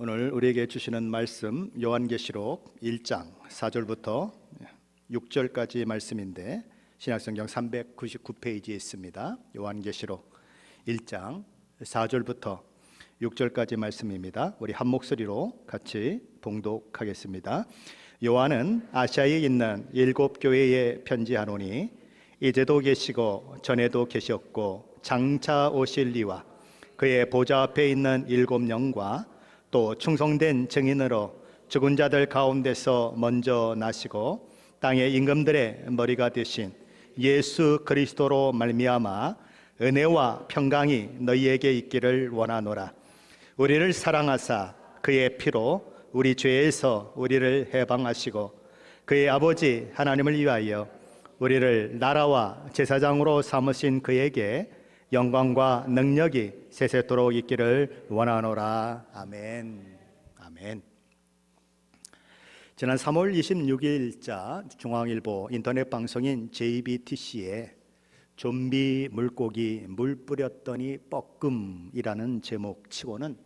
오늘 우리에게 주시는 말씀 요한계시록 1장 4절부터 6절까지 말씀인데 신약성경 399페이지에 있습니다. 요한계시록 1장 4절부터 6절까지 말씀입니다. 우리 한 목소리로 같이 봉독하겠습니다. 요한은 아시아에 있는 7교회에 편지하노니 이제도 계시고 전에도 계셨고 장차 오실 이와 그의 보좌 앞에 있는 7영과 또 충성된 증인으로 죽은 자들 가운데서 먼저 나시고 땅의 임금들의 머리가 되신 예수 그리스도로 말미암아 은혜와 평강이 너희에게 있기를 원하노라. 우리를 사랑하사 그의 피로 우리 죄에서 우리를 해방하시고 그의 아버지 하나님을 위하여 우리를 나라와 제사장으로 삼으신 그에게 영광과 능력이 세세토록 있기를 원하노라. 아멘. 아멘. 지난 3월 26일자 중앙일보 인터넷 방송인 JBTC에 좀비 물고기 물 뿌렸더니 뻐끔이라는 제목 치고는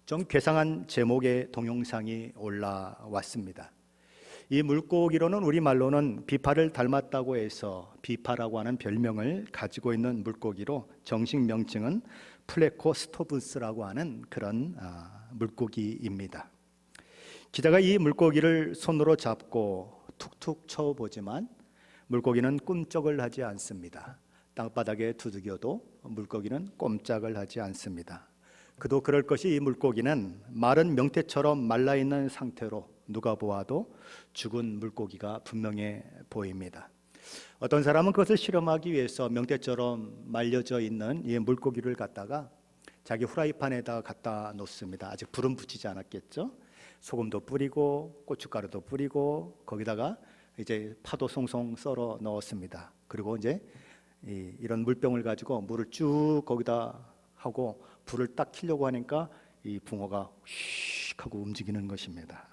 좀 괴상한 제목의 동영상이 올라왔습니다. 이 물고기로는 우리말로는 비파를 닮았다고 해서 비파라고 하는 별명을 가지고 있는 물고기로 정식 명칭은 플레코스토부스라고 하는 그런 물고기입니다. 기자가 이 물고기를 손으로 잡고 툭툭 쳐보지만 물고기는 꿈쩍을 하지 않습니다. 땅바닥에 두들겨도 물고기는 꼼짝을 하지 않습니다. 그도 그럴 것이 이 물고기는 마른 명태처럼 말라있는 상태로 누가 보아도 죽은 물고기가 분명해 보입니다. 어떤 사람은 그것을 실험하기 위해서 명태처럼 말려져 있는 이 물고기를 갖다가 자기 후라이팬에다 갖다 놓습니다. 아직 불은 붙이지 않았겠죠. 소금도 뿌리고 고춧가루도 뿌리고 거기다가 이제 파도 송송 썰어 넣었습니다. 그리고 이제 이런 물병을 가지고 물을 쭉 거기다 하고 불을 딱 켜려고 하니까 이 붕어가 휙 하고 움직이는 것입니다.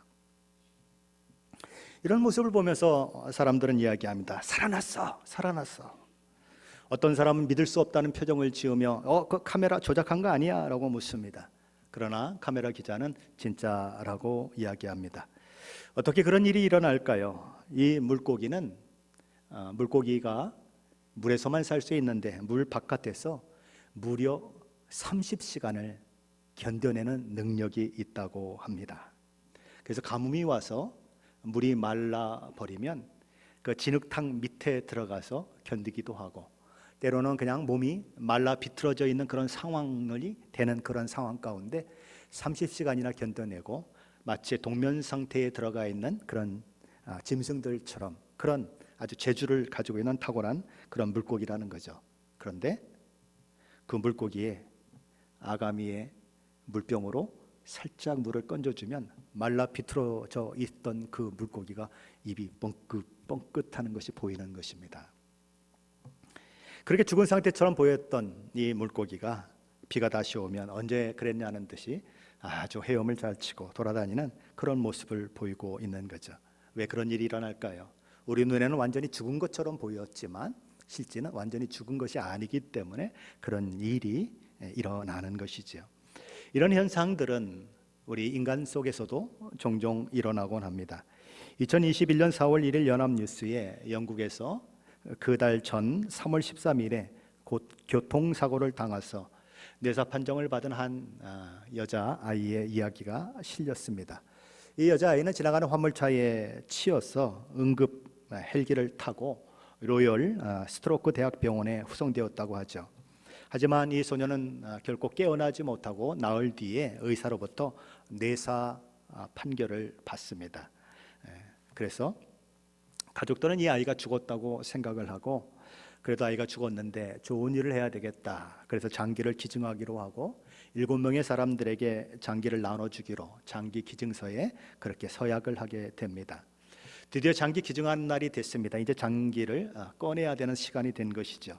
이런 모습을 보면서 사람들은 이야기합니다. 살아났어, 살아났어. 어떤 사람은 믿을 수 없다는 표정을 지으며 그 카메라 조작한 거 아니야? 라고 묻습니다. 그러나 카메라 기자는 진짜라고 이야기합니다. 어떻게 그런 일이 일어날까요? 이 물고기가 물에서만 살 수 있는데 물 바깥에서 무려 30시간을 견뎌내는 능력이 있다고 합니다. 그래서 가뭄이 와서 물이 말라버리면 그 진흙탕 밑에 들어가서 견디기도 하고 때로는 그냥 몸이 말라 비틀어져 있는 그런 상황이 되는 그런 상황 가운데 30시간이나 견뎌내고 마치 동면 상태에 들어가 있는 그런 짐승들처럼 그런 아주 재주를 가지고 있는 탁월한 그런 물고기라는 거죠. 그런데 그 물고기에 아가미의 물병으로 살짝 물을 건져주면 말라 비틀어져 있던 그 물고기가 입이 뻥긋하는 것이 보이는 것입니다. 그렇게 죽은 상태처럼 보였던 이 물고기가 비가 다시 오면 언제 그랬냐는 듯이 아주 헤엄을 잘 치고 돌아다니는 그런 모습을 보이고 있는 거죠. 왜 그런 일이 일어날까요? 우리 눈에는 완전히 죽은 것처럼 보였지만 실제는 완전히 죽은 것이 아니기 때문에 그런 일이 일어나는 것이죠. 이런 현상들은 우리 인간 속에서도 종종 일어나곤 합니다. 2021년 4월 1일 연합뉴스에 영국에서 그 달 전 3월 13일에 곧 교통사고를 당해서 뇌사 판정을 받은 한 여자아이의 이야기가 실렸습니다. 이 여자아이는 지나가는 화물차에 치여서 응급 헬기를 타고 로열 스트로크 대학병원에 후송되었다고 하죠. 하지만 이 소녀는 결코 깨어나지 못하고 나흘 뒤에 의사로부터 뇌사 판결을 받습니다. 그래서 가족들은 이 아이가 죽었다고 생각을 하고 그래도 아이가 죽었는데 좋은 일을 해야 되겠다. 그래서 장기를 기증하기로 하고 7명의 사람들에게 장기를 나눠주기로 장기 기증서에 그렇게 서약을 하게 됩니다. 드디어 장기 기증하는 날이 됐습니다. 이제 장기를 꺼내야 되는 시간이 된 것이죠.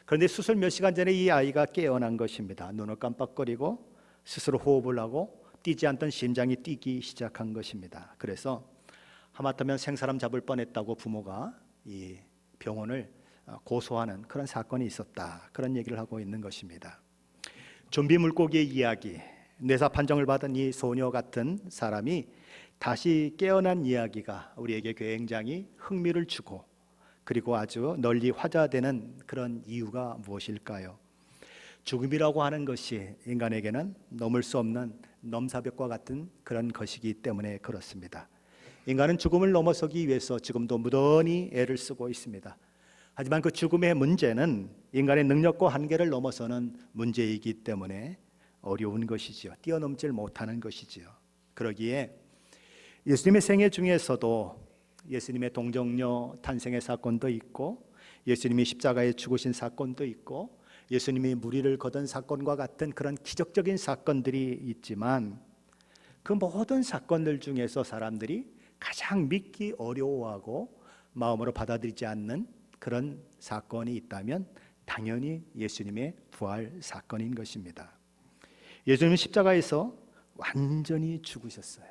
그런데 수술 몇 시간 전에 이 아이가 깨어난 것입니다. 눈을 깜빡거리고 스스로 호흡을 하고 뛰지 않던 심장이 뛰기 시작한 것입니다. 그래서 하마터면 생사람 잡을 뻔했다고 부모가 이 병원을 고소하는 그런 사건이 있었다. 그런 얘기를 하고 있는 것입니다. 좀비 물고기의 이야기, 뇌사 판정을 받은 이 소녀 같은 사람이 다시 깨어난 이야기가 우리에게 굉장히 흥미를 주고, 그리고 아주 널리 화제되는 그런 이유가 무엇일까요? 죽음이라고 하는 것이 인간에게는 넘을 수 없는 넘사벽과 같은 그런 것이기 때문에 그렇습니다. 인간은 죽음을 넘어서기 위해서 지금도 무던히 애를 쓰고 있습니다. 하지만 그 죽음의 문제는 인간의 능력과 한계를 넘어서는 문제이기 때문에 어려운 것이지요. 뛰어넘질 못하는 것이지요. 그러기에 예수님의 생애 중에서도 예수님의 동정녀 탄생의 사건도 있고, 예수님이 십자가에 죽으신 사건도 있고, 예수님이 무리를 거둔 사건과 같은 그런 기적적인 사건들이 있지만, 그 모든 사건들 중에서 사람들이 가장 믿기 어려워하고 마음으로 받아들이지 않는 그런 사건이 있다면 당연히 예수님의 부활 사건인 것입니다. 예수님은 십자가에서 완전히 죽으셨어요.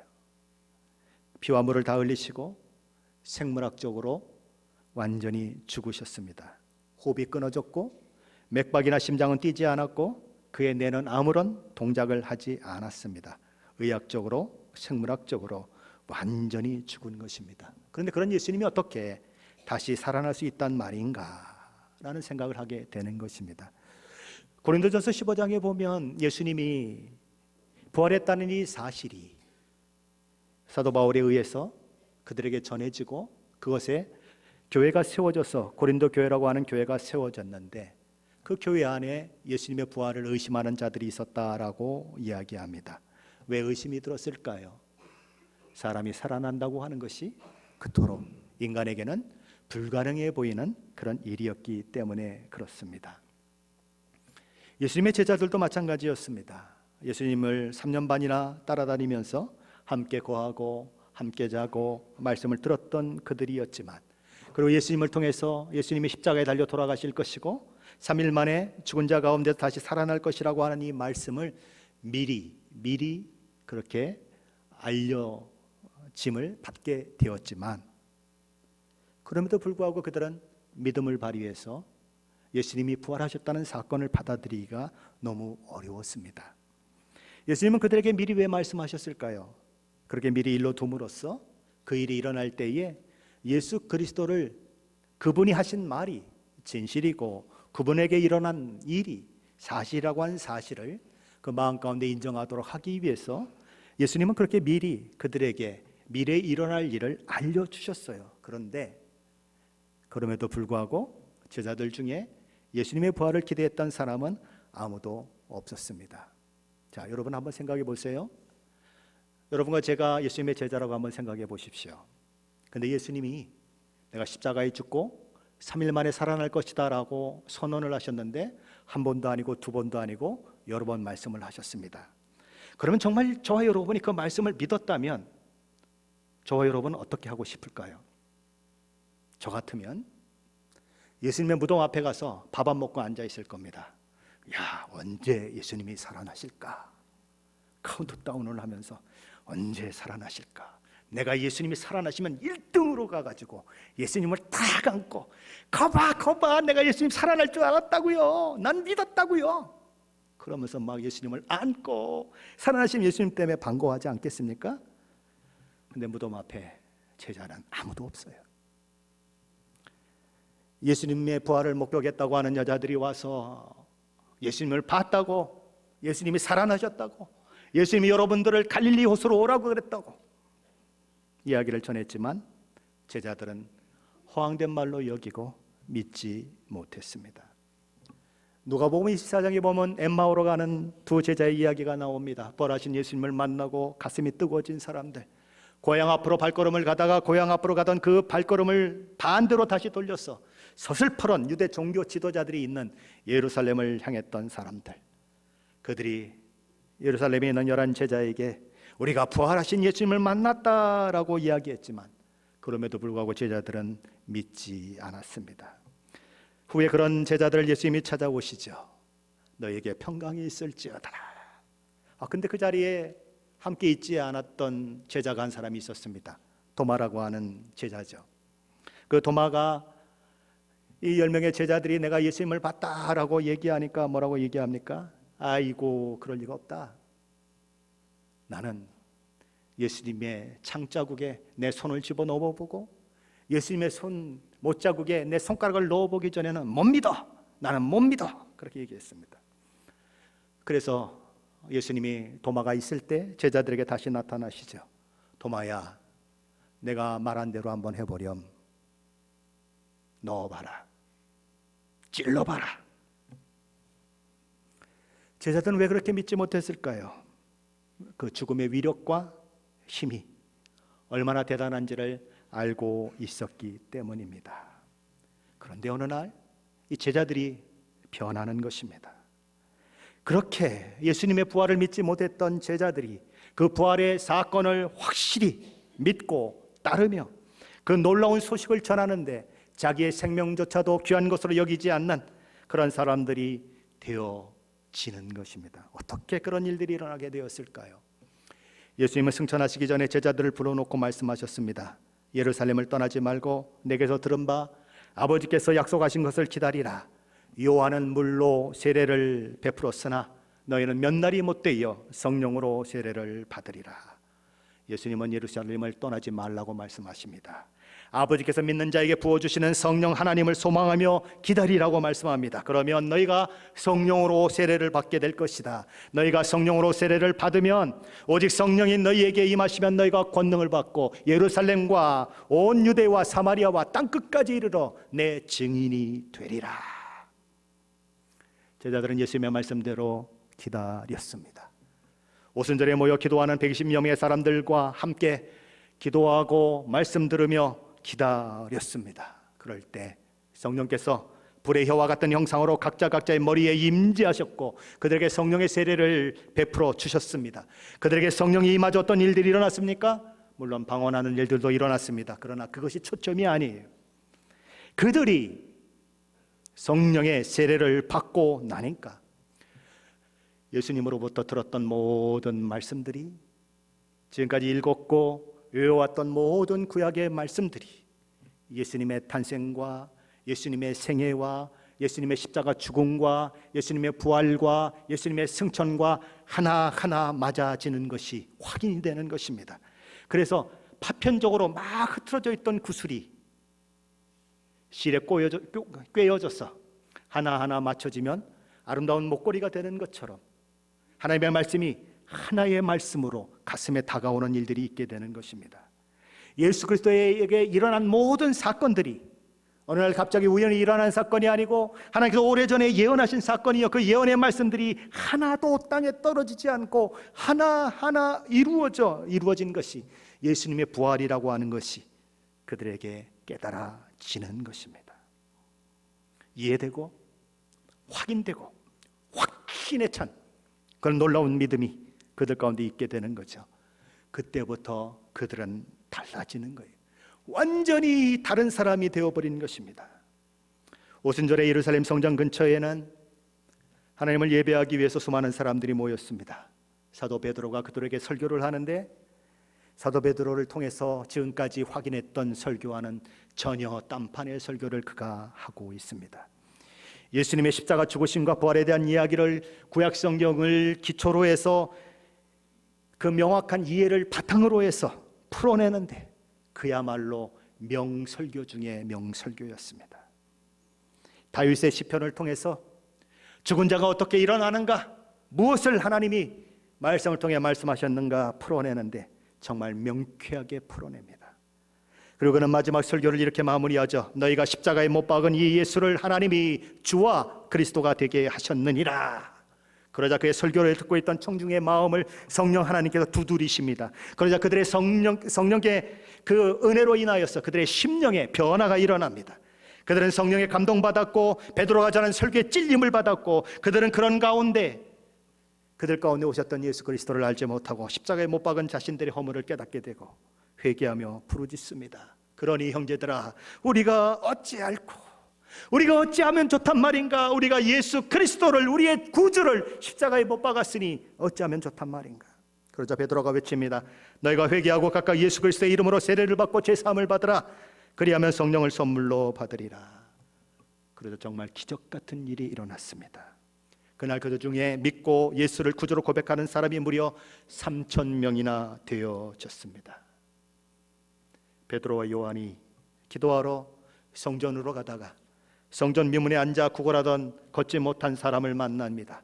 피와 물을 다 흘리시고 생물학적으로 완전히 죽으셨습니다. 호흡이 끊어졌고 맥박이나 심장은 뛰지 않았고 그의 뇌는 아무런 동작을 하지 않았습니다. 의학적으로, 생물학적으로 완전히 죽은 것입니다. 그런데 그런 예수님이 어떻게 다시 살아날 수 있단 말인가라는 생각을 하게 되는 것입니다. 고린도전서 15장에 보면 예수님이 부활했다는 이 사실이 사도 바울에 의해서 그들에게 전해지고 그것에 교회가 세워져서 고린도 교회라고 하는 교회가 세워졌는데, 그 교회 안에 예수님의 부활을 의심하는 자들이 있었다라고 이야기합니다. 왜 의심이 들었을까요? 사람이 살아난다고 하는 것이 그토록 인간에게는 불가능해 보이는 그런 일이었기 때문에 그렇습니다. 예수님의 제자들도 마찬가지였습니다. 예수님을 3년 반이나 따라다니면서 함께 거하고 함께 자고 말씀을 들었던 그들이었지만, 그리고 예수님을 통해서 예수님이 십자가에 달려 돌아가실 것이고 3일 만에 죽은 자 가운데서 다시 살아날 것이라고 하는 이 말씀을 미리 그렇게 알려짐을 받게 되었지만, 그럼에도 불구하고 그들은 믿음을 발휘해서 예수님이 부활하셨다는 사건을 받아들이기가 너무 어려웠습니다. 예수님은 그들에게 미리 왜 말씀하셨을까요? 그렇게 미리 일러 둠으로써 그 일이 일어날 때에 예수 그리스도를, 그분이 하신 말이 진실이고 그분에게 일어난 일이 사실이라고 하는 사실을 그 마음 가운데 인정하도록 하기 위해서 예수님은 그렇게 미리 그들에게 미래에 일어날 일을 알려주셨어요. 그런데 그럼에도 불구하고 제자들 중에 예수님의 부활을 기대했던 사람은 아무도 없었습니다. 자, 여러분 한번 생각해 보세요. 여러분과 제가 예수님의 제자라고 한번 생각해 보십시오. 근데 예수님이 내가 십자가에 죽고 3일 만에 살아날 것이다 라고 선언을 하셨는데 한 번도 아니고 두 번도 아니고 여러 번 말씀을 하셨습니다. 그러면 정말 저와 여러분이 그 말씀을 믿었다면 저와 여러분은 어떻게 하고 싶을까요? 저 같으면 예수님의 무덤 앞에 가서 밥 안 먹고 앉아 있을 겁니다. 야, 언제 예수님이 살아나실까? 카운트다운을 하면서 언제 살아나실까? 내가 예수님이 살아나시면 1등으로 가가지고 예수님을 딱 안고 거봐 내가 예수님 살아날 줄 알았다고요. 난 믿었다고요. 그러면서 막 예수님을 안고 살아나신 예수님 때문에 반가워하지 않겠습니까? 근데 무덤 앞에 제자는 아무도 없어요. 예수님의 부활을 목격했다고 하는 여자들이 와서 예수님을 봤다고, 예수님이 살아나셨다고, 예수님이 여러분들을 갈릴리 호수로 오라고 그랬다고 이야기를 전했지만 제자들은 허황된 말로 여기고 믿지 못했습니다. 누가복음 24장에 보면 엠마오로 가는 두 제자의 이야기가 나옵니다. 부활하신 예수님을 만나고 가슴이 뜨거워진 사람들, 고향 앞으로 발걸음을 가다가 고향 앞으로 가던 그 발걸음을 반대로 다시 돌려서 서슬퍼런 유대 종교 지도자들이 있는 예루살렘을 향했던 사람들, 그들이 예루살렘에 있는 11 제자에게 우리가 부활하신 예수님을 만났다라고 이야기했지만 그럼에도 불구하고 제자들은 믿지 않았습니다. 후에 그런 제자들을 예수님이 찾아오시죠. 너에게 평강이 있을지어다. 근데 그 자리에 함께 있지 않았던 제자가 한 사람이 있었습니다. 도마라고 하는 제자죠. 그 도마가 이 10명의 제자들이 내가 예수님을 봤다라고 얘기하니까 뭐라고 얘기합니까? 아이고, 그럴 리가 없다. 나는 예수님의 창자국에 내 손을 집어넣어보고 예수님의 손 못자국에 내 손가락을 넣어보기 전에는 못 믿어. 나는 못 믿어. 그렇게 얘기했습니다. 그래서 예수님이 도마가 있을 때 제자들에게 다시 나타나시죠. 도마야, 내가 말한 대로 한번 해보렴. 넣어봐라. 찔러봐라. 제자들은 왜 그렇게 믿지 못했을까요? 그 죽음의 위력과 힘이 얼마나 대단한지를 알고 있었기 때문입니다. 그런데 어느 날 이 제자들이 변하는 것입니다. 그렇게 예수님의 부활을 믿지 못했던 제자들이 그 부활의 사건을 확실히 믿고 따르며 그 놀라운 소식을 전하는데 자기의 생명조차도 귀한 것으로 여기지 않는 그런 사람들이 되어지는 것입니다. 어떻게 그런 일들이 일어나게 되었을까요? 예수님은 승천하시기 전에 제자들을 불러놓고 말씀하셨습니다. 예루살렘을 떠나지 말고 내게서 들은 바 아버지께서 약속하신 것을 기다리라. 요한은 물로 세례를 베풀었으나 너희는 몇 날이 못되어 성령으로 세례를 받으리라. 예수님은 예루살렘을 떠나지 말라고 말씀하십니다. 아버지께서 믿는 자에게 부어주시는 성령 하나님을 소망하며 기다리라고 말씀합니다. 그러면 너희가 성령으로 세례를 받게 될 것이다. 너희가 성령으로 세례를 받으면 오직 성령이 너희에게 임하시면 너희가 권능을 받고 예루살렘과 온 유대와 사마리아와 땅끝까지 이르러 내 증인이 되리라. 제자들은 예수님의 말씀대로 기다렸습니다. 오순절에 모여 기도하는 120명의 사람들과 함께 기도하고 말씀 들으며 기다렸습니다. 그럴 때 성령께서 불의 혀와 같은 형상으로 각자의 머리에 임재하셨고 그들에게 성령의 세례를 베풀어 주셨습니다. 그들에게 성령이 임하자 어떤 일들이 일어났습니까? 물론 방언하는 일들도 일어났습니다. 그러나 그것이 초점이 아니에요. 그들이 성령의 세례를 받고 나니까 예수님으로부터 들었던 모든 말씀들이, 지금까지 읽었고 외워왔던 모든 구약의 말씀들이 예수님의 탄생과 예수님의 생애와 예수님의 십자가 죽음과 예수님의 부활과 예수님의 승천과 하나하나 맞아지는 것이 확인이 되는 것입니다. 그래서 파편적으로 막 흐트러져 있던 구슬이 실에 꿰어져서 하나하나 맞춰지면 아름다운 목걸이가 되는 것처럼 하나님의 말씀이 하나의 말씀으로 가슴에 다가오는 일들이 있게 되는 것입니다. 예수 그리스도에게 일어난 모든 사건들이 어느 날 갑자기 우연히 일어난 사건이 아니고 하나님께서 오래전에 예언하신 사건이요, 그 예언의 말씀들이 하나도 땅에 떨어지지 않고 하나하나 이루어진 것이 예수님의 부활이라고 하는 것이 그들에게 깨달아지는 것입니다. 이해되고 확인되고 확신에 찬 그런 놀라운 믿음이 그들 가운데 있게 되는 거죠. 그때부터 그들은 달라지는 거예요. 완전히 다른 사람이 되어버린 것입니다. 오순절에 예루살렘 성전 근처에는 하나님을 예배하기 위해서 수많은 사람들이 모였습니다. 사도 베드로가 그들에게 설교를 하는데 사도 베드로를 통해서 지금까지 확인했던 설교와는 전혀 딴판의 설교를 그가 하고 있습니다. 예수님의 십자가 죽으심과 부활에 대한 이야기를 구약 성경을 기초로 해서 그 명확한 이해를 바탕으로 해서 풀어내는데 그야말로 명설교 중에 명설교였습니다. 다윗의 시편을 통해서 죽은 자가 어떻게 일어나는가, 무엇을 하나님이 말씀을 통해 말씀하셨는가 풀어내는데 정말 명쾌하게 풀어냅니다. 그리고 그는 마지막 설교를 이렇게 마무리하죠. 너희가 십자가에 못 박은 이 예수를 하나님이 주와 그리스도가 되게 하셨느니라. 그러자 그의 설교를 듣고 있던 청중의 마음을 성령 하나님께서 두드리십니다. 그러자 그들의 성령의 그 은혜로 인하여서 그들의 심령에 변화가 일어납니다. 그들은 성령에 감동받았고 베드로가 전한 설교에 찔림을 받았고 그들은 그런 가운데 그들 가운데 오셨던 예수 그리스도를 알지 못하고 십자가에 못 박은 자신들의 허물을 깨닫게 되고 회개하며 부르짖습니다. 그러니 형제들아, 우리가 어찌하면 좋단 말인가? 우리가 예수 그리스도를, 우리의 구주를 십자가에 못 박았으니 어찌하면 좋단 말인가? 그러자 베드로가 외칩니다. 너희가 회개하고 각각 예수 그리스도의 이름으로 세례를 받고 제사함을 받으라. 그리하면 성령을 선물로 받으리라. 그래서 정말 기적 같은 일이 일어났습니다. 그날 그들 중에 믿고 예수를 구주로 고백하는 사람이 무려 3,000명이나 되어졌습니다. 베드로와 요한이 기도하러 성전으로 가다가 성전 미문에 앉아 구걸하던 걷지 못한 사람을 만납니다.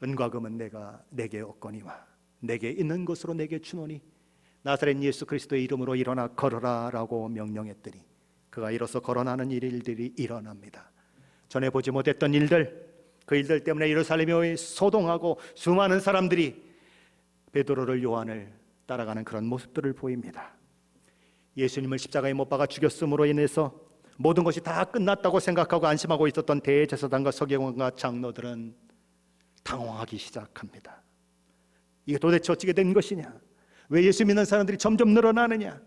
은과 금은 내게 없거니와 내게 있는 것으로 내게 주노니 나사렛 예수 그리스도의 이름으로 일어나 걸어라 라고 명령했더니 그가 일어서 걸어나는 일들이 일어납니다. 전에 보지 못했던 일들, 그 일들 때문에 예루살렘이 소동하고 수많은 사람들이 베드로를 요한을 따라가는 그런 모습들을 보입니다. 예수님을 십자가에 못 박아 죽였음으로 인해서 모든 것이 다 끝났다고 생각하고 안심하고 있었던 대제사장과 서기관과 장로들은 당황하기 시작합니다. 이게 도대체 어찌게 된 것이냐? 왜 예수 믿는 사람들이 점점 늘어나느냐?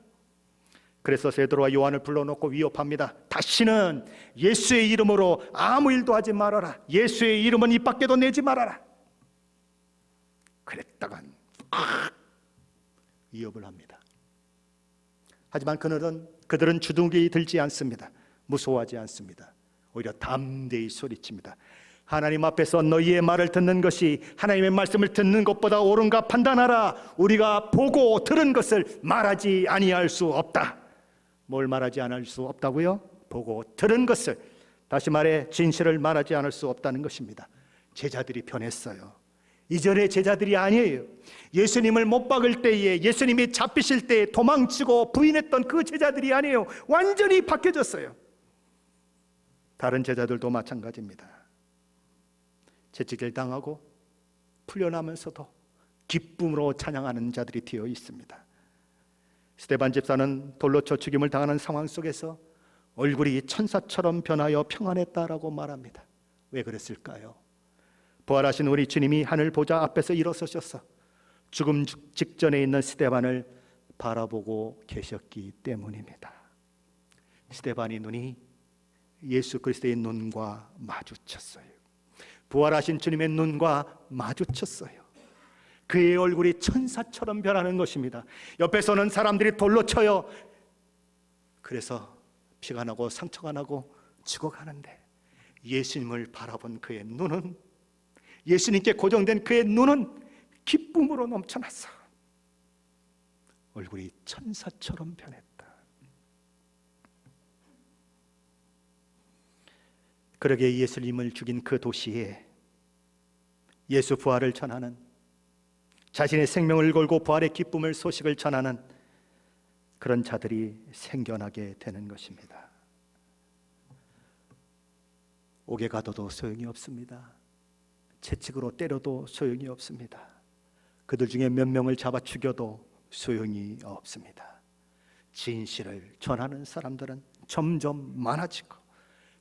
그래서 베드로와 요한을 불러놓고 위협합니다. 다시는 예수의 이름으로 아무 일도 하지 말아라. 예수의 이름은 입 밖에도 내지 말아라. 그랬다간 위협을 합니다. 하지만 그들은 주눅이 들지 않습니다. 무서워하지 않습니다. 오히려 담대히 소리칩니다. 하나님 앞에서 너희의 말을 듣는 것이 하나님의 말씀을 듣는 것보다 옳은가 판단하라. 우리가 보고 들은 것을 말하지 아니할 수 없다. 뭘 말하지 않을 수 없다고요? 보고 들은 것을, 다시 말해 진실을 말하지 않을 수 없다는 것입니다. 제자들이 변했어요. 이전의 제자들이 아니에요. 예수님을 못 박을 때에, 예수님이 잡히실 때에 도망치고 부인했던 그 제자들이 아니에요. 완전히 바뀌어졌어요. 다른 제자들도 마찬가지입니다. 채찍을 당하고 풀려나면서도 기쁨으로 찬양하는 자들이 되어 있습니다. 스데반 집사는 돌로 쳐 죽임을 당하는 상황 속에서 얼굴이 천사처럼 변하여 평안했다라고 말합니다. 왜 그랬을까요? 부활하신 우리 주님이 하늘 보좌 앞에서 일어서셔서 죽음 직전에 있는 스데반을 바라보고 계셨기 때문입니다. 스데반의 눈이 예수 그리스도의 눈과 마주쳤어요. 부활하신 주님의 눈과 마주쳤어요. 그의 얼굴이 천사처럼 변하는 것입니다. 옆에서는 사람들이 돌로 쳐요. 그래서 피가 나고 상처가 나고 죽어가는데 예수님을 바라본 그의 눈은, 예수님께 고정된 그의 눈은 기쁨으로 넘쳐났어. 얼굴이 천사처럼 변했다. 그러게 예수님을 죽인 그 도시에 예수 부활을 전하는, 자신의 생명을 걸고 부활의 기쁨을 소식을 전하는 그런 자들이 생겨나게 되는 것입니다. 옥에 가둬도 소용이 없습니다. 채찍으로 때려도 소용이 없습니다. 그들 중에 몇 명을 잡아 죽여도 소용이 없습니다. 진실을 전하는 사람들은 점점 많아지고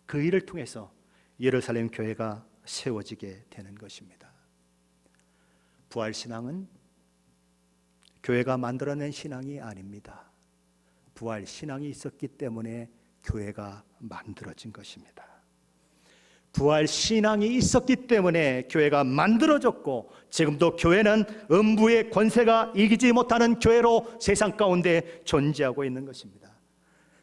그 일을 통해서 예루살렘 교회가 세워지게 되는 것입니다. 부활신앙은 교회가 만들어낸 신앙이 아닙니다. 부활신앙이 있었기 때문에 교회가 만들어진 것입니다. 부활신앙이 있었기 때문에 교회가 만들어졌고 지금도 교회는 음부의 권세가 이기지 못하는 교회로 세상 가운데 존재하고 있는 것입니다.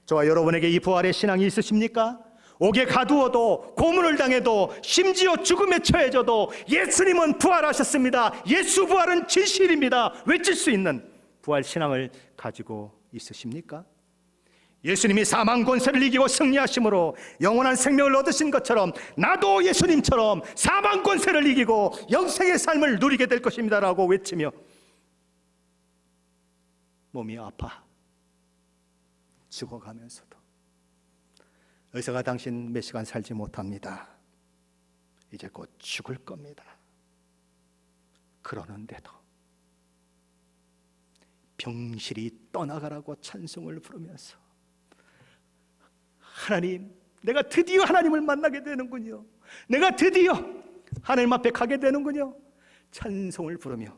저와 여러분에게 이 부활의 신앙이 있으십니까? 옥에 가두어도, 고문을 당해도, 심지어 죽음에 처해져도 예수님은 부활하셨습니다. 예수 부활은 진실입니다. 외칠 수 있는 부활신앙을 가지고 있으십니까? 예수님이 사망 권세를 이기고 승리하심으로 영원한 생명을 얻으신 것처럼 나도 예수님처럼 사망 권세를 이기고 영생의 삶을 누리게 될 것입니다 라고 외치며 몸이 아파 죽어가면서도 의사가 당신 몇 시간 살지 못합니다. 이제 곧 죽을 겁니다. 그러는데도 병실이 떠나가라고 찬송을 부르면서 하나님, 내가 드디어 하나님을 만나게 되는군요. 내가 드디어 하나님 앞에 가게 되는군요. 찬송을 부르며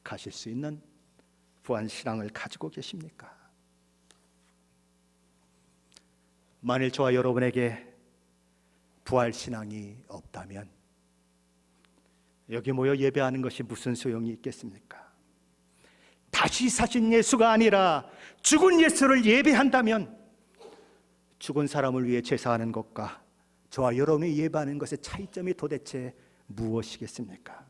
가실 수 있는 부활신앙을 가지고 계십니까? 만일 저와 여러분에게 부활신앙이 없다면 여기 모여 예배하는 것이 무슨 소용이 있겠습니까? 다시 사신 예수가 아니라 죽은 예수를 예배한다면 죽은 사람을 위해 제사하는 것과 저와 여러분이 예배하는 것의 차이점이 도대체 무엇이겠습니까?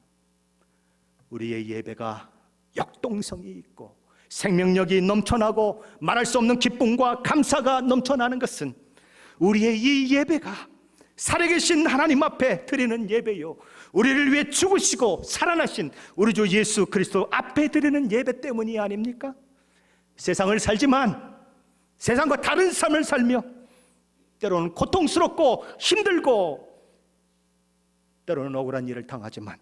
우리의 예배가 역동성이 있고 생명력이 넘쳐나고 말할 수 없는 기쁨과 감사가 넘쳐나는 것은 우리의 이 예배가 살아계신 하나님 앞에 드리는 예배요, 우리를 위해 죽으시고 살아나신 우리 주 예수 그리스도 앞에 드리는 예배 때문이 아닙니까? 세상을 살지만 세상과 다른 삶을 살며 때로는 고통스럽고 힘들고 때로는 억울한 일을 당하지만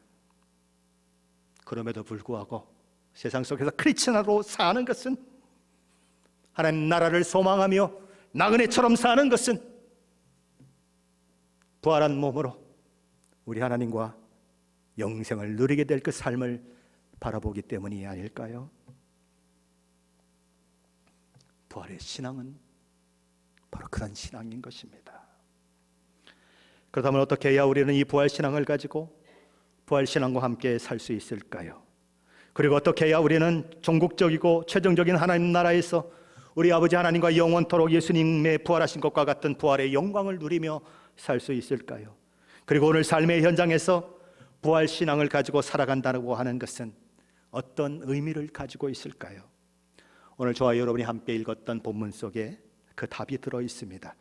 그럼에도 불구하고 세상 속에서 크리스찬으로 사는 것은, 하나님 나라를 소망하며 나그네처럼 사는 것은 부활한 몸으로 우리 하나님과 영생을 누리게 될 그 삶을 바라보기 때문이 아닐까요? 부활의 신앙은 바로 그런 신앙인 것입니다. 그렇다면 어떻게 해야 우리는 이 부활 신앙을 가지고 부활 신앙과 함께 살 수 있을까요? 그리고 어떻게 해야 우리는 종국적이고 최종적인 하나님 나라에서 우리 아버지 하나님과 영원토록 예수님의 부활하신 것과 같은 부활의 영광을 누리며 살 수 있을까요? 그리고 오늘 삶의 현장에서 부활 신앙을 가지고 살아간다고 하는 것은 어떤 의미를 가지고 있을까요? 오늘 저와 여러분이 함께 읽었던 본문 속에 그 답이 들어 있습니다.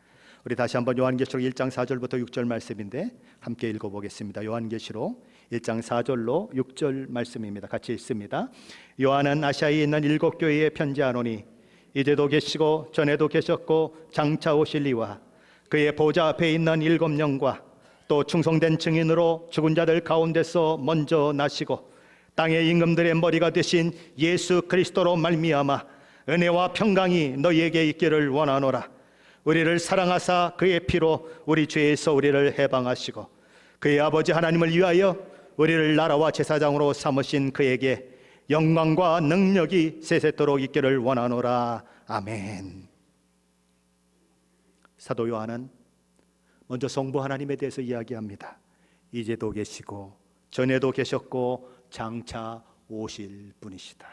우리 다시 한번 요한계시록 1장 4절부터 6절 말씀인데 함께 읽어보겠습니다. 요한계시록 1장 4절로 6절 말씀입니다. 같이 읽습니다. 요한은 아시아에 있는 7 교회에 편지하노니 이제도 계시고 전에도 계셨고 장차 오실 이와 그의 보좌 앞에 있는 7 영과 또 충성된 증인으로 죽은 자들 가운데서 먼저 나시고 땅의 임금들의 머리가 되신 예수 그리스도로 말미암아 은혜와 평강이 너희에게 있기를 원하노라. 우리를 사랑하사 그의 피로 우리 죄에서 우리를 해방하시고 그의 아버지 하나님을 위하여 우리를 나라와 제사장으로 삼으신 그에게 영광과 능력이 세세토록 있기를 원하노라. 아멘. 사도 요한은 먼저 성부 하나님에 대해서 이야기합니다. 이제도 계시고 전에도 계셨고 장차 오실 분이시다.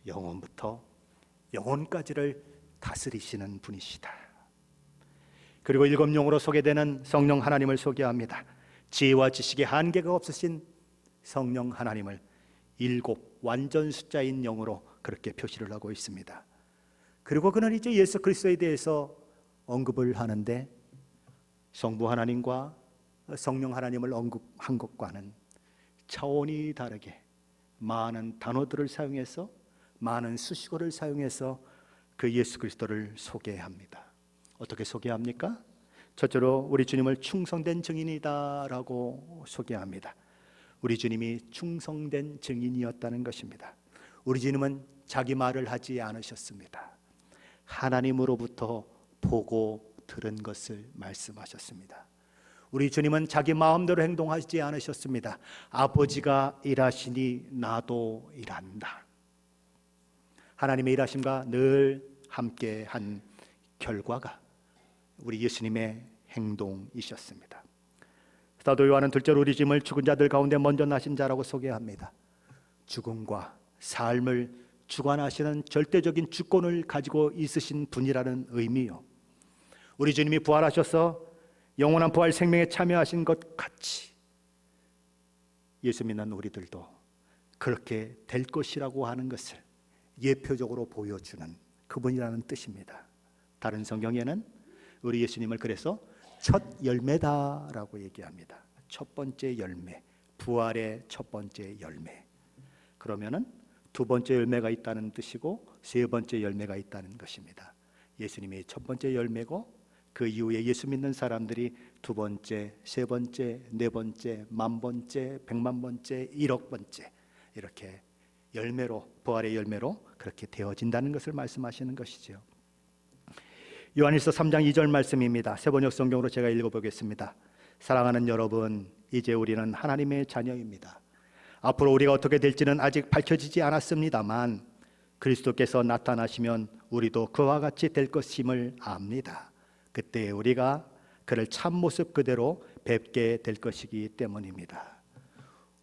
영원부터 영원까지를 다스리시는 분이시다. 그리고 7 영으로 소개되는 성령 하나님을 소개합니다. 지혜와 지식의 한계가 없으신 성령 하나님을 7 완전 숫자인 영으로 그렇게 표시를 하고 있습니다. 그리고 그는 이제 예수 그리스도에 대해서 언급을 하는데 성부 하나님과 성령 하나님을 언급한 것과는 차원이 다르게 많은 단어들을 사용해서, 많은 수식어를 사용해서 그 예수 그리스도를 소개합니다. 어떻게 소개합니까? 첫째로 우리 주님을 충성된 증인이다라고 소개합니다. 우리 주님이 충성된 증인이었다는 것입니다. 우리 주님은 자기 말을 하지 않으셨습니다. 하나님으로부터 보고 들은 것을 말씀하셨습니다. 우리 주님은 자기 마음대로 행동하지 않으셨습니다. 아버지가 일하시니 나도 일한다. 하나님의 일하심과 늘 함께한 결과가 우리 예수님의 행동이셨습니다. 사도 요한은 둘째로 우리 주님을 죽은 자들 가운데 먼저 나신 자라고 소개합니다. 죽음과 삶을 주관하시는 절대적인 주권을 가지고 있으신 분이라는 의미요, 우리 주님이 부활하셔서 영원한 부활 생명에 참여하신 것 같이 예수 믿는 우리들도 그렇게 될 것이라고 하는 것을 예표적으로 보여주는 그분이라는 뜻입니다. 다른 성경에는 우리 예수님을 그래서 첫 열매다라고 얘기합니다. 첫 번째 열매, 부활의 첫 번째 열매. 그러면은 두 번째 열매가 있다는 뜻이고 세 번째 열매가 있다는 것입니다. 예수님이 첫 번째 열매고 그 이후에 예수 믿는 사람들이 두 번째, 세 번째, 네 번째, 만 번째, 100만 번째, 1억 번째 이렇게 열매로, 부활의 열매로 그렇게 되어진다는 것을 말씀하시는 것이죠. 요한일서 3장 2절 말씀입니다. 세번역 성경으로 제가 읽어보겠습니다. 사랑하는 여러분, 이제 우리는 하나님의 자녀입니다. 앞으로 우리가 어떻게 될지는 아직 밝혀지지 않았습니다만 그리스도께서 나타나시면 우리도 그와 같이 될 것임을 압니다. 그때 우리가 그를 참모습 그대로 뵙게 될 것이기 때문입니다.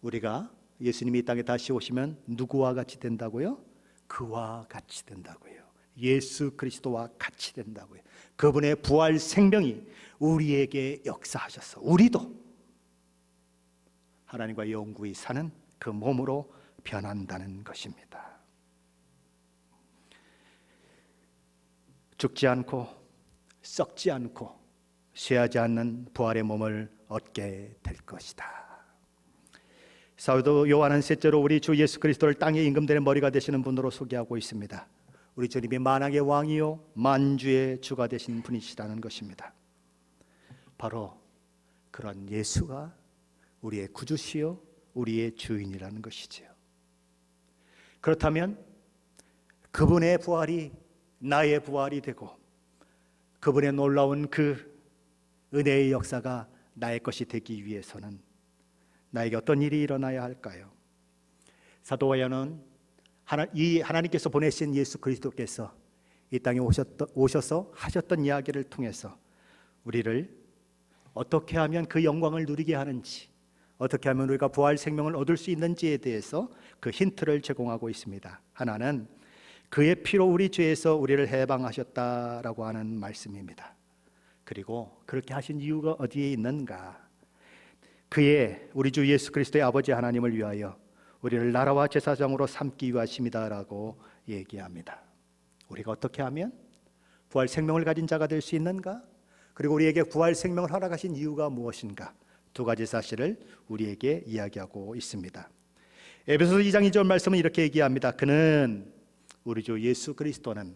우리가 예수님이 이 땅에 다시 오시면 누구와 같이 된다고요? 그와 같이 된다고요. 예수 그리스도와 같이 된다고요. 그분의 부활 생명이 우리에게 역사하셔서 우리도 하나님과 영구히 사는 그 몸으로 변한다는 것입니다. 죽지 않고 썩지 않고 쇠하지 않는 부활의 몸을 얻게 될 것이다. 사도 요한은 셋째로 우리 주 예수 그리스도를 땅의 임금들의 머리가 되시는 분으로 소개하고 있습니다. 우리 주님이 만왕의 왕이요 만주의 주가 되신 분이시라는 것입니다. 바로 그런 예수가 우리의 구주시요 우리의 주인이라는 것이지요. 그렇다면 그분의 부활이 나의 부활이 되고 그분의 놀라운 그 은혜의 역사가 나의 것이 되기 위해서는 나에게 어떤 일이 일어나야 할까요? 사도 요한은 하나님께서 보내신 예수 그리스도께서 이 땅에 오셔서 하셨던 이야기를 통해서 우리를 어떻게 하면 그 영광을 누리게 하는지, 어떻게 하면 우리가 부활 생명을 얻을 수 있는지에 대해서 그 힌트를 제공하고 있습니다. 하나는 그의 피로 우리 죄에서 우리를 해방하셨다라고 하는 말씀입니다. 그리고 그렇게 하신 이유가 어디에 있는가? 그의 우리 주 예수 그리스도의 아버지 하나님을 위하여 우리를 나라와 제사장으로 삼기 위하심이다라고 얘기합니다. 우리가 어떻게 하면 부활 생명을 가진 자가 될 수 있는가? 그리고 우리에게 부활 생명을 허락하신 이유가 무엇인가? 두 가지 사실을 우리에게 이야기하고 있습니다. 에베소서 2장 2절 말씀은 이렇게 얘기합니다. 그는 우리 주 예수 그리스도는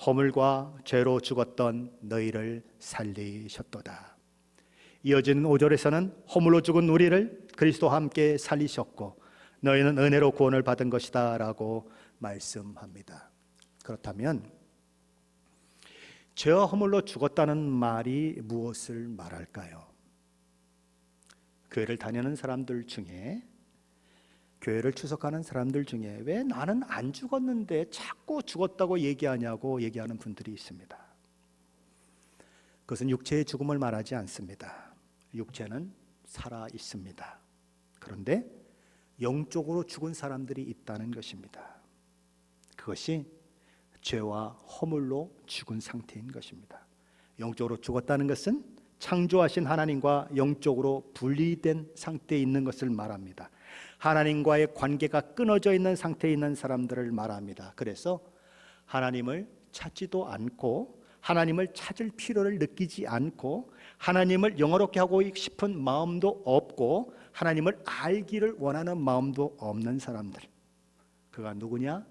허물과 죄로 죽었던 너희를 살리셨도다. 이어지는 5절에서는 허물로 죽은 우리를 그리스도와 함께 살리셨고 너희는 은혜로 구원을 받은 것이다 라고 말씀합니다. 그렇다면 죄와 허물로 죽었다는 말이 무엇을 말할까요? 교회를 다니는 사람들 중에, 교회를 추석하는 사람들 중에 왜 나는 안 죽었는데 자꾸 죽었다고 얘기하냐고 얘기하는 분들이 있습니다. 그것은 육체의 죽음을 말하지 않습니다. 육체는 살아 있습니다. 그런데 영적으로 죽은 사람들이 있다는 것입니다. 그것이 죄와 허물로 죽은 상태인 것입니다. 영적으로 죽었다는 것은 창조하신 하나님과 영적으로 분리된 상태에 있는 것을 말합니다. 하나님과의 관계가 끊어져 있는 상태에 있는 사람들을 말합니다. 그래서 하나님을 찾지도 않고 하나님을 찾을 필요를 느끼지 않고 하나님을 영화롭게 하고 싶은 마음도 없고 하나님을 알기를 원하는 마음도 없는 사람들, 그가 누구냐?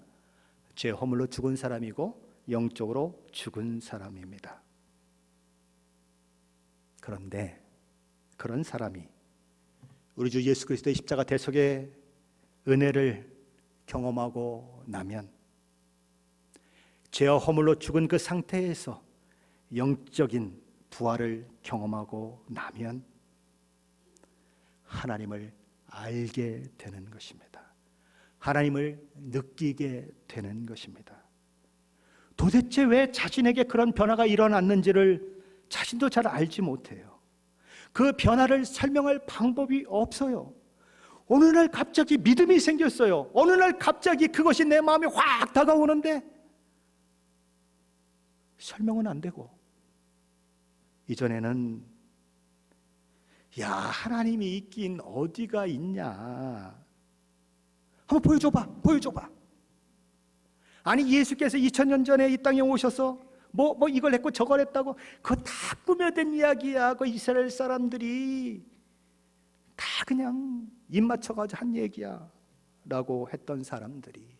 죄 허물로 죽은 사람이고 영적으로 죽은 사람입니다. 그런데 그런 사람이 우리 주 예수 그리스도의 십자가 대속의 은혜를 경험하고 나면 죄와 허물로 죽은 그 상태에서 영적인 부활을 경험하고 나면 하나님을 알게 되는 것입니다. 하나님을 느끼게 되는 것입니다. 도대체 왜 자신에게 그런 변화가 일어났는지를 자신도 잘 알지 못해요. 그 변화를 설명할 방법이 없어요. 어느 날 갑자기 믿음이 생겼어요. 어느 날 갑자기 그것이 내 마음에 확 다가오는데 설명은 안 되고, 이전에는 야, 하나님이 있긴 어디가 있냐, 한번 보여줘봐. 아니, 예수께서 2000년 전에 이 땅에 오셔서 뭐 이걸 했고 저걸 했다고, 그거 다 꾸며댄 이야기야. 그 이스라엘 사람들이 다 그냥 입 맞춰가지고 한 얘기야 라고 했던 사람들이,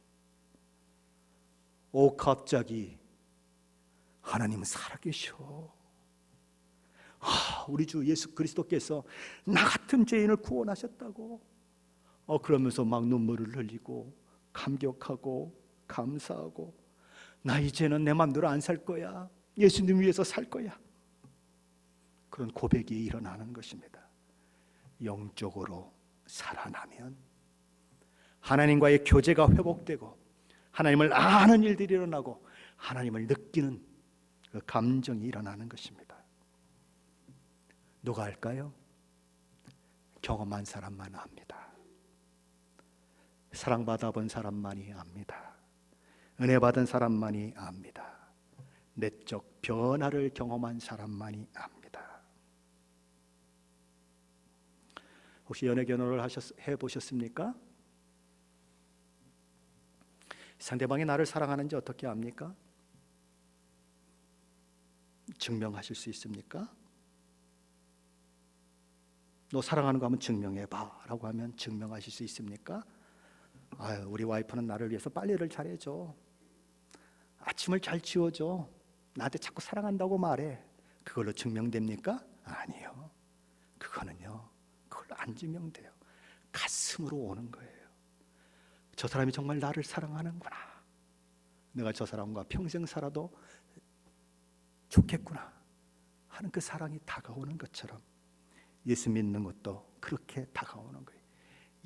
갑자기 하나님은 살아계셔. 우리 주 예수 그리스도께서 나 같은 죄인을 구원하셨다고. 그러면서 막 눈물을 흘리고 감격하고 감사하고, 나 이제는 내 맘대로 안 살 거야. 예수님 위해서 살 거야. 그런 고백이 일어나는 것입니다. 영적으로 살아나면 하나님과의 교제가 회복되고 하나님을 아는 일들이 일어나고 하나님을 느끼는 그 감정이 일어나는 것입니다. 누가 알까요? 경험한 사람만 압니다. 사랑받아 본 사람만이 압니다. 은혜 받은 사람만이 압니다. 내적 변화를 경험한 사람만이 압니다. 혹시 연애 결혼을 해보셨습니까? 상대방이 나를 사랑하는지 어떻게 압니까? 증명하실 수 있습니까? 너 사랑하는 거 하면 증명해봐 라고 하면 증명하실 수 있습니까? 아유, 우리 와이프는 나를 위해서 빨래를 잘해줘, 아침을 잘 치워줘, 나한테 자꾸 사랑한다고 말해. 그걸로 증명됩니까? 아니요. 그거는요, 그걸로 안 증명돼요. 가슴으로 오는 거예요. 저 사람이 정말 나를 사랑하는구나, 내가 저 사람과 평생 살아도 좋겠구나 하는 그 사랑이 다가오는 것처럼 예수 믿는 것도 그렇게 다가오는 거예요.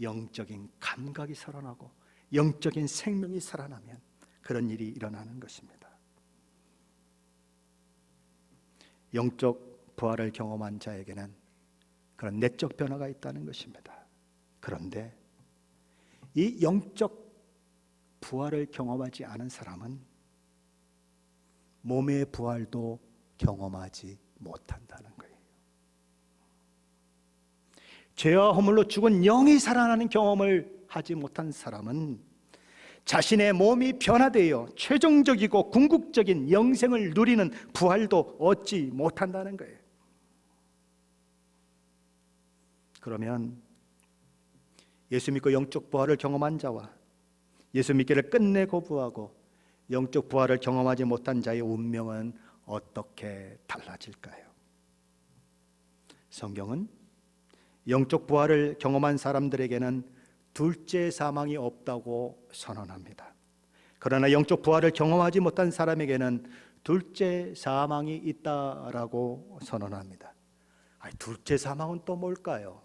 영적인 감각이 살아나고 영적인 생명이 살아나면 그런 일이 일어나는 것입니다. 영적 부활을 경험한 자에게는 그런 내적 변화가 있다는 것입니다. 그런데 이 영적 부활을 경험하지 않은 사람은 몸의 부활도 경험하지 못한다는 거예요. 죄와 허물로 죽은 영이 살아나는 경험을 하지 못한 사람은 자신의 몸이 변화되어 최종적이고 궁극적인 영생을 누리는 부활도 얻지 못한다는 거예요. 그러면 예수 믿고 영적 부활을 경험한 자와 예수 믿기를 끝내 거부하고 영적 부활을 경험하지 못한 자의 운명은 어떻게 달라질까요? 성경은 영적 부활을 경험한 사람들에게는 둘째 사망이 없다고 선언합니다. 그러나 영적 부활을 경험하지 못한 사람에게는 둘째 사망이 있다라고 선언합니다. 아니, 둘째 사망은 또 뭘까요?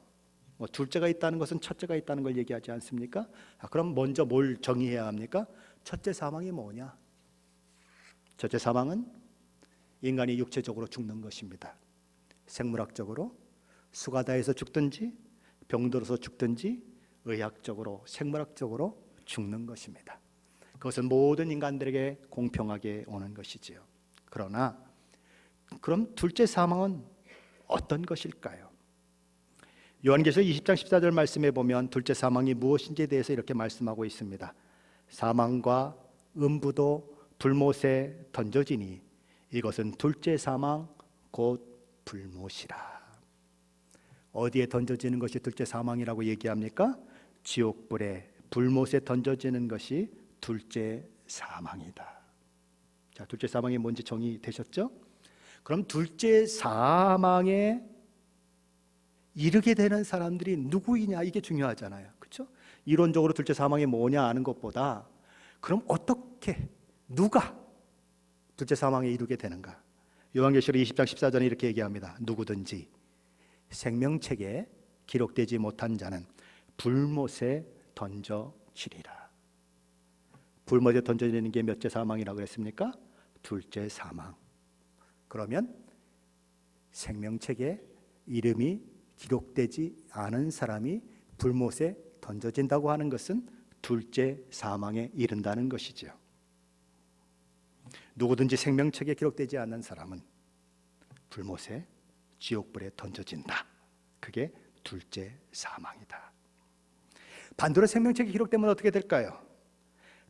둘째가 있다는 것은 첫째가 있다는 걸 얘기하지 않습니까? 그럼 먼저 뭘 정의해야 합니까? 첫째 사망이 뭐냐? 첫째 사망은 인간이 육체적으로 죽는 것입니다. 생물학적으로 수가 다해서 죽든지 병들어서 죽든지 의학적으로 생물학적으로 죽는 것입니다. 그것은 모든 인간들에게 공평하게 오는 것이지요. 그러나 그럼 둘째 사망은 어떤 것일까요? 요한계시록 20장 14절 말씀에 보면 둘째 사망이 무엇인지에 대해서 이렇게 말씀하고 있습니다. 사망과 음부도 불못에 던져지니 이것은 둘째 사망 곧 불못이라. 어디에 던져지는 것이 둘째 사망이라고 얘기합니까? 지옥불에 불못에 던져지는 것이 둘째 사망이다. 자, 둘째 사망이 뭔지 정의되셨죠? 그럼 둘째 사망에 이르게 되는 사람들이 누구이냐, 이게 중요하잖아요. 그렇죠? 이론적으로 둘째 사망이 뭐냐 아는 것보다 그럼 어떻게 누가 둘째 사망에 이르게 되는가? 요한계시록 20장 14절에 이렇게 얘기합니다. 누구든지 생명책에 기록되지 못한 자는 불못에 던져지리라. 불못에 던져지는 게 몇째 사망이라고 그랬습니까? 둘째 사망. 그러면 생명책에 이름이 기록되지 않은 사람이 불못에 던져진다고 하는 것은 둘째 사망에 이른다는 것이죠. 누구든지 생명책에 기록되지 않는 사람은 불못에 지옥불에 던져진다. 그게 둘째 사망이다. 반대로 생명책에 기록되면 어떻게 될까요?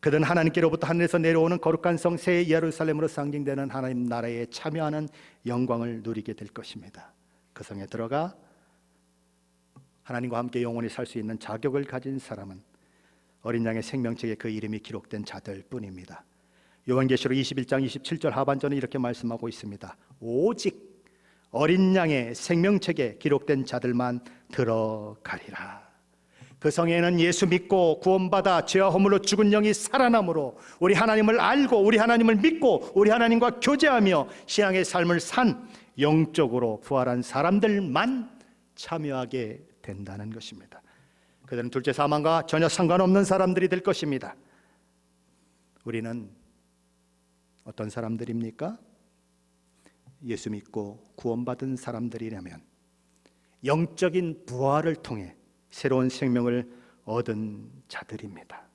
그들은 하나님께로부터 하늘에서 내려오는 거룩한 성 새 예루살렘으로 상징되는 하나님 나라에 참여하는 영광을 누리게 될 것입니다. 그 성에 들어가 하나님과 함께 영원히 살 수 있는 자격을 가진 사람은 어린 양의 생명책에 그 이름이 기록된 자들 뿐입니다. 요한계시록 21장 27절 하반절은 이렇게 말씀하고 있습니다. 오직 어린 양의 생명책에 기록된 자들만 들어가리라. 그 성에는 예수 믿고 구원받아 죄와 허물로 죽은 영이 살아남으로 우리 하나님을 알고 우리 하나님을 믿고 우리 하나님과 교제하며 신앙의 삶을 산 영적으로 부활한 사람들만 참여하게 된다는 것입니다. 그들은 둘째 사망과 전혀 상관없는 사람들이 될 것입니다. 우리는 어떤 사람들입니까? 예수 믿고 구원받은 사람들이라면 영적인 부활을 통해 새로운 생명을 얻은 자들입니다.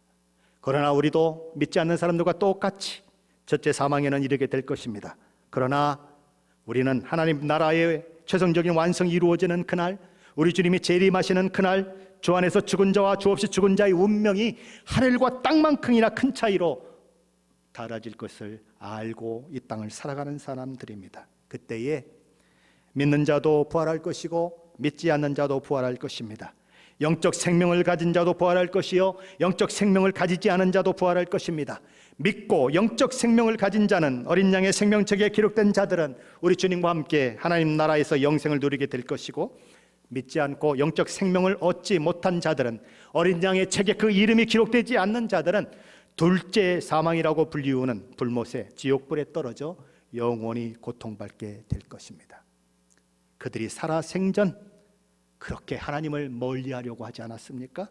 그러나 우리도 믿지 않는 사람들과 똑같이 첫째 사망에는 이르게 될 것입니다. 그러나 우리는 하나님 나라의 최종적인 완성이 이루어지는 그날, 우리 주님이 재림하시는 그날, 주 안에서 죽은 자와 주 없이 죽은 자의 운명이 하늘과 땅만큼이나 큰 차이로 달라질 것을 알고 이 땅을 살아가는 사람들입니다. 그때에 믿는 자도 부활할 것이고 믿지 않는 자도 부활할 것입니다. 영적 생명을 가진 자도 부활할 것이요 영적 생명을 가지지 않은 자도 부활할 것입니다. 믿고 영적 생명을 가진 자는, 어린 양의 생명책에 기록된 자들은 우리 주님과 함께 하나님 나라에서 영생을 누리게 될 것이고, 믿지 않고 영적 생명을 얻지 못한 자들은, 어린 양의 책에 그 이름이 기록되지 않는 자들은 둘째 사망이라고 불리우는 불못에, 지옥불에 떨어져 영원히 고통받게 될 것입니다. 그들이 살아생전 그렇게 하나님을 멀리하려고 하지 않았습니까?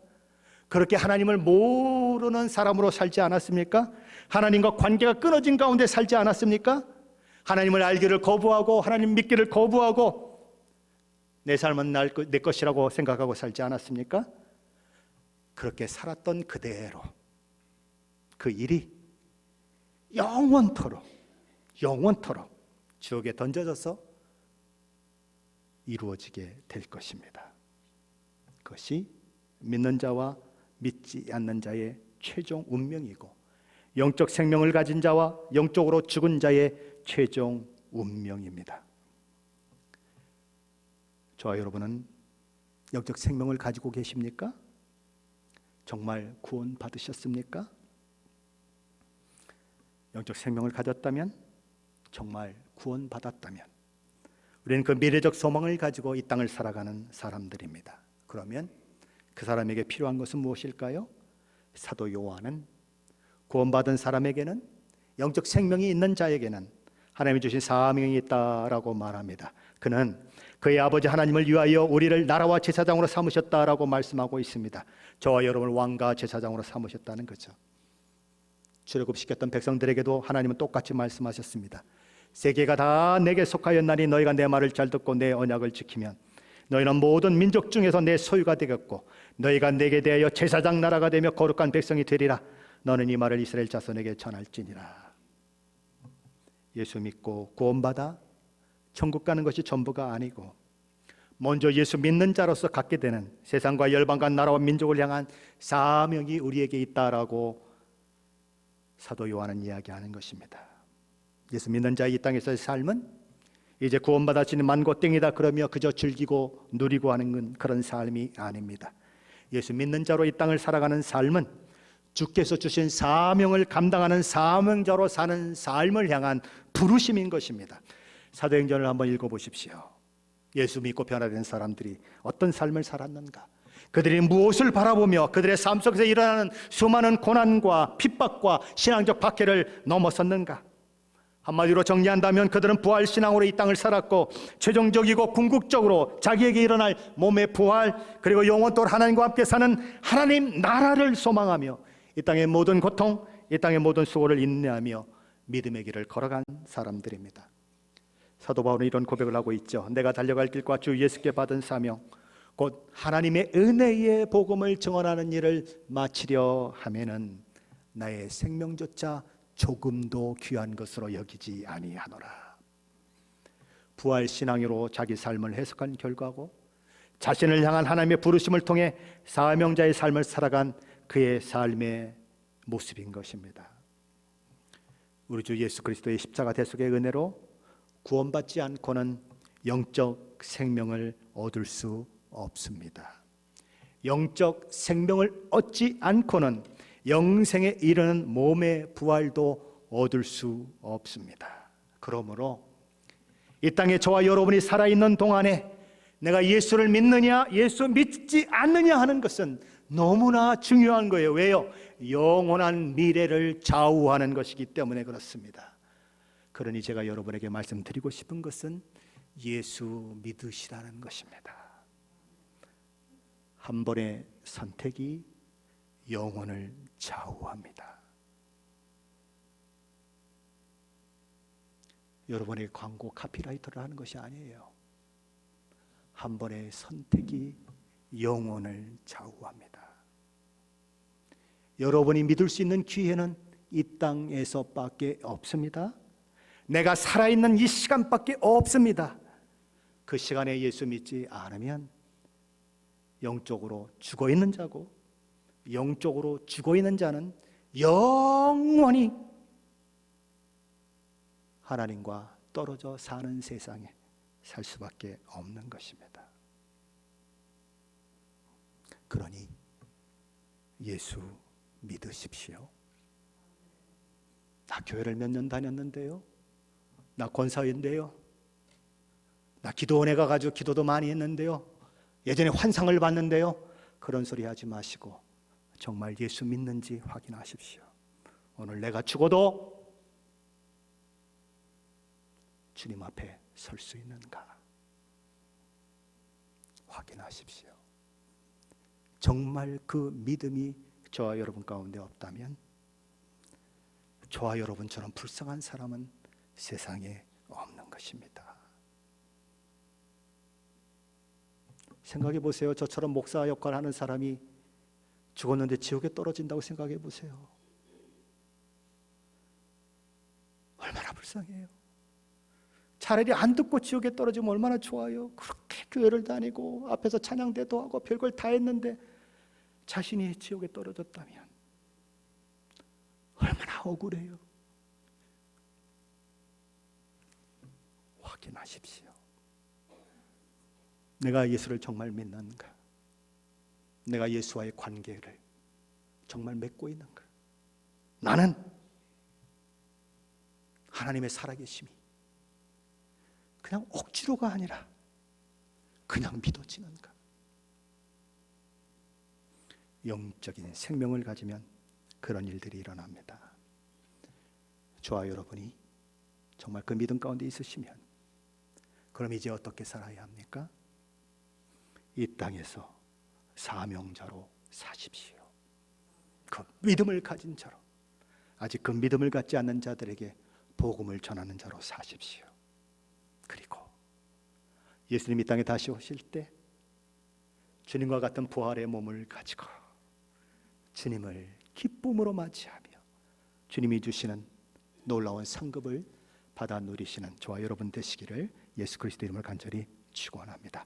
그렇게 하나님을 모르는 사람으로 살지 않았습니까? 하나님과 관계가 끊어진 가운데 살지 않았습니까? 하나님을 알기를 거부하고 하나님 믿기를 거부하고 내 삶은 내 것이라고 생각하고 살지 않았습니까? 그렇게 살았던 그대로 그 일이 영원토록 지옥에 던져져서 이루어지게 될 것입니다. 그것이 믿는 자와 믿지 않는 자의 최종 운명이고, 영적 생명을 가진 자와 영적으로 죽은 자의 최종 운명입니다. 저와 여러분은 영적 생명을 가지고 계십니까? 정말 구원 받으셨습니까? 영적 생명을 가졌다면, 정말 구원 받았다면 우리는 그 미래적 소망을 가지고 이 땅을 살아가는 사람들입니다. 그러면 그 사람에게 필요한 것은 무엇일까요? 사도 요한은 구원받은 사람에게는, 영적 생명이 있는 자에게는 하나님이 주신 사명이 있다라고 말합니다. 그는 그의 아버지 하나님을 위하여 우리를 나라와 제사장으로 삼으셨다라고 말씀하고 있습니다. 저와 여러분을 왕과 제사장으로 삼으셨다는 거죠. 출애굽시켰던 백성들에게도 하나님은 똑같이 말씀하셨습니다. 세계가 다 내게 속하였나니 너희가 내 말을 잘 듣고 내 언약을 지키면 너희는 모든 민족 중에서 내 소유가 되겠고 너희가 내게 대하여 제사장 나라가 되며 거룩한 백성이 되리라. 너는 이 말을 이스라엘 자손에게 전할지니라. 예수 믿고 구원받아 천국 가는 것이 전부가 아니고, 먼저 예수 믿는 자로서 갖게 되는 세상과 열방과 나라와 민족을 향한 사명이 우리에게 있다라고 사도 요한은 이야기하는 것입니다. 예수 믿는 자의 이 땅에서의 삶은 이제 구원받았으니 만고땡이다 그러며 그저 즐기고 누리고 하는 그런 삶이 아닙니다. 예수 믿는 자로 이 땅을 살아가는 삶은 주께서 주신 사명을 감당하는 사명자로 사는 삶을 향한 부르심인 것입니다. 사도행전을 한번 읽어보십시오. 예수 믿고 변화된 사람들이 어떤 삶을 살았는가, 그들이 무엇을 바라보며 그들의 삶 속에서 일어나는 수많은 고난과 핍박과 신앙적 박해를 넘어섰는가. 한마디로 정리한다면 그들은 부활신앙으로 이 땅을 살았고, 최종적이고 궁극적으로 자기에게 일어날 몸의 부활, 그리고 영원토록 하나님과 함께 사는 하나님 나라를 소망하며 이 땅의 모든 고통, 이 땅의 모든 수고를 인내하며 믿음의 길을 걸어간 사람들입니다. 사도 바울은 이런 고백을 하고 있죠. 내가 달려갈 길과 주 예수께 받은 사명, 곧 하나님의 은혜의 복음을 증언하는 일을 마치려 하면은 나의 생명조차 조금도 귀한 것으로 여기지 아니하노라. 부활 신앙으로 자기 삶을 해석한 결과고, 자신을 향한 하나님의 부르심을 통해 사명자의 삶을 살아간 그의 삶의 모습인 것입니다. 우리 주 예수 그리스도의 십자가 대속의 은혜로 구원받지 않고는 영적 생명을 얻을 수 없습니다. 영적 생명을 얻지 않고는 영생에 이르는 몸의 부활도 얻을 수 없습니다. 그러므로 이 땅에 저와 여러분이 살아있는 동안에 내가 예수를 믿느냐 예수 믿지 않느냐 하는 것은 너무나 중요한 거예요. 왜요? 영원한 미래를 좌우하는 것이기 때문에 그렇습니다. 그러니 제가 여러분에게 말씀드리고 싶은 것은 예수 믿으시라는 것입니다. 한 번의 선택이 영혼을 좌우합니다. 여러분의 광고 카피라이터를 하는 것이 아니에요. 한 번의 선택이 영혼을 좌우합니다. 여러분이 믿을 수 있는 기회는 이 땅에서밖에 없습니다. 내가 살아있는 이 시간밖에 없습니다. 그 시간에 예수 믿지 않으면 영적으로 죽어있는 자고, 영적으로 죽어있는 자는 영원히 하나님과 떨어져 사는 세상에 살 수밖에 없는 것입니다. 그러니 예수 믿으십시오. 나 교회를 몇 년 다녔는데요, 나 권사인데요, 나 기도원에 가가지고 기도도 많이 했는데요, 예전에 환상을 봤는데요, 그런 소리 하지 마시고 정말 예수 믿는지 확인하십시오. 오늘 내가 죽어도 주님 앞에 설 수 있는가 확인하십시오. 정말 그 믿음이 저와 여러분 가운데 없다면 저와 여러분처럼 불쌍한 사람은 세상에 없는 것입니다. 생각해 보세요. 저처럼 목사 역할을 하는 사람이 죽었는데 지옥에 떨어진다고 생각해 보세요. 얼마나 불쌍해요. 차라리 안 듣고 지옥에 떨어지면 얼마나 좋아요. 그렇게 교회를 다니고 앞에서 찬양대도 하고 별걸 다 했는데 자신이 지옥에 떨어졌다면 얼마나 억울해요. 확인하십시오. 내가 예수를 정말 믿는가? 내가 예수와의 관계를 정말 맺고 있는가? 나는 하나님의 살아계심이 그냥 억지로가 아니라 그냥 믿어지는가? 영적인 생명을 가지면 그런 일들이 일어납니다. 저와 여러분이 정말 그 믿음 가운데 있으시면 그럼 이제 어떻게 살아야 합니까? 이 땅에서 사명자로 사십시오. 그 믿음을 가진 자로, 아직 그 믿음을 갖지 않는 자들에게 복음을 전하는 자로 사십시오. 그리고 예수님이 땅에 다시 오실 때 주님과 같은 부활의 몸을 가지고 주님을 기쁨으로 맞이하며 주님이 주시는 놀라운 상급을 받아 누리시는 저와 여러분 되시기를 예수 그리스도 이름을 간절히 축원합니다.